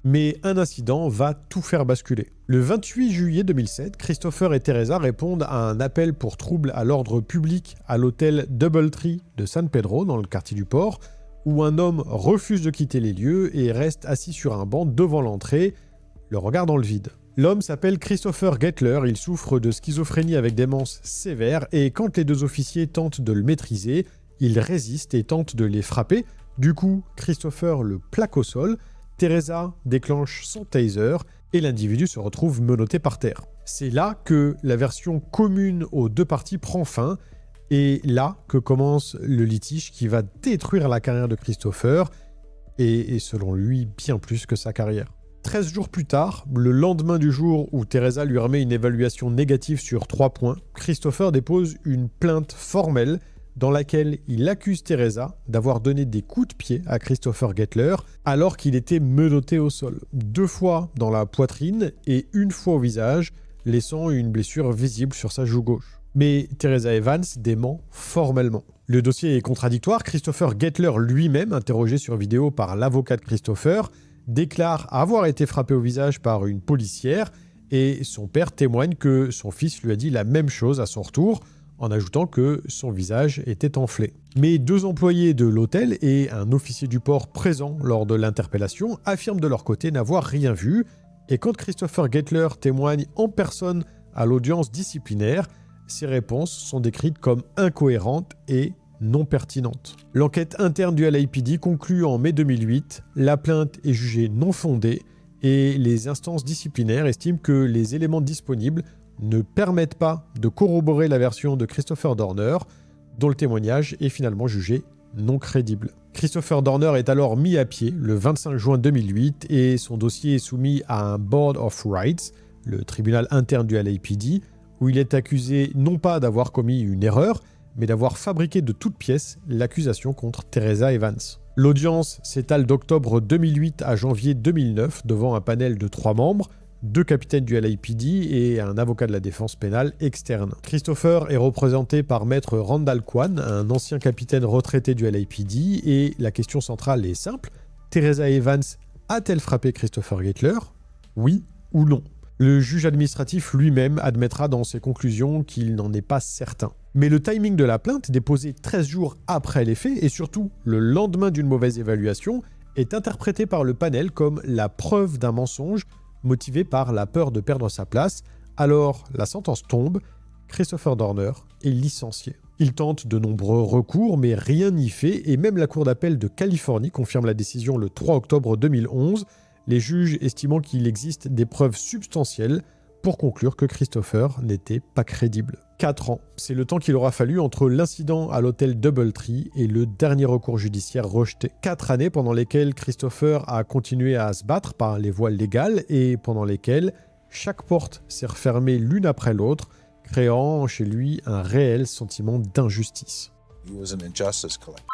Mais un incident va tout faire basculer. Le 28 juillet 2007, Christopher et Teresa répondent à un appel pour trouble à l'ordre public à l'hôtel Doubletree de San Pedro, dans le quartier du port, où un homme refuse de quitter les lieux et reste assis sur un banc devant l'entrée, le regard dans le vide. L'homme s'appelle Christopher Gettler, il souffre de schizophrénie avec démence sévère et quand les deux officiers tentent de le maîtriser, il résiste et tente de les frapper. Du coup, Christopher le plaque au sol, Teresa déclenche son taser et l'individu se retrouve menotté par terre. C'est là que la version commune aux deux parties prend fin et là que commence le litige qui va détruire la carrière de Christopher et selon lui bien plus que sa carrière. 13 jours plus tard, le lendemain du jour où Teresa lui remet une évaluation négative sur 3 points, Christopher dépose une plainte formelle dans laquelle il accuse Teresa d'avoir donné des coups de pied à Christopher Gettler alors qu'il était menotté au sol, 2 fois dans la poitrine et 1 fois au visage, laissant une blessure visible sur sa joue gauche. Mais Teresa Evans dément formellement. Le dossier est contradictoire, Christopher Gettler lui-même, interrogé sur vidéo par l'avocat de Christopher, déclare avoir été frappé au visage par une policière et son père témoigne que son fils lui a dit la même chose à son retour en ajoutant que son visage était enflé. Mais 2 employés de l'hôtel et un officier du port présent lors de l'interpellation affirment de leur côté n'avoir rien vu et quand Christopher Gettler témoigne en personne à l'audience disciplinaire, ses réponses sont décrites comme incohérentes et non pertinente. L'enquête interne du LAPD conclut en mai 2008, la plainte est jugée non fondée et les instances disciplinaires estiment que les éléments disponibles ne permettent pas de corroborer la version de Christopher Dorner, dont le témoignage est finalement jugé non crédible. Christopher Dorner est alors mis à pied le 25 juin 2008 et son dossier est soumis à un Board of Rights, le tribunal interne du LAPD, où il est accusé non pas d'avoir commis une erreur, mais d'avoir fabriqué de toutes pièces l'accusation contre Teresa Evans. L'audience s'étale d'octobre 2008 à janvier 2009 devant un panel de 3 membres, 2 capitaines du LAPD et un avocat de la défense pénale externe. Christopher est représenté par maître Randall Kwan, un ancien capitaine retraité du LAPD, et la question centrale est simple. Teresa Evans a-t-elle frappé Christopher Gettler? Oui ou non? Le juge administratif lui-même admettra dans ses conclusions qu'il n'en est pas certain. Mais le timing de la plainte, déposée 13 jours après les faits et surtout le lendemain d'une mauvaise évaluation, est interprété par le panel comme la preuve d'un mensonge motivé par la peur de perdre sa place. Alors la sentence tombe, Christopher Dorner est licencié. Il tente de nombreux recours mais rien n'y fait et même la Cour d'appel de Californie confirme la décision le 3 octobre 2011, les juges estimant qu'il existe des preuves substantielles pour conclure que Christopher n'était pas crédible. 4 ans, c'est le temps qu'il aura fallu entre l'incident à l'hôtel Doubletree et le dernier recours judiciaire rejeté. 4 années pendant lesquelles Christopher a continué à se battre par les voies légales et pendant lesquelles chaque porte s'est refermée l'une après l'autre, créant chez lui un réel sentiment d'injustice. He was an injustice collector.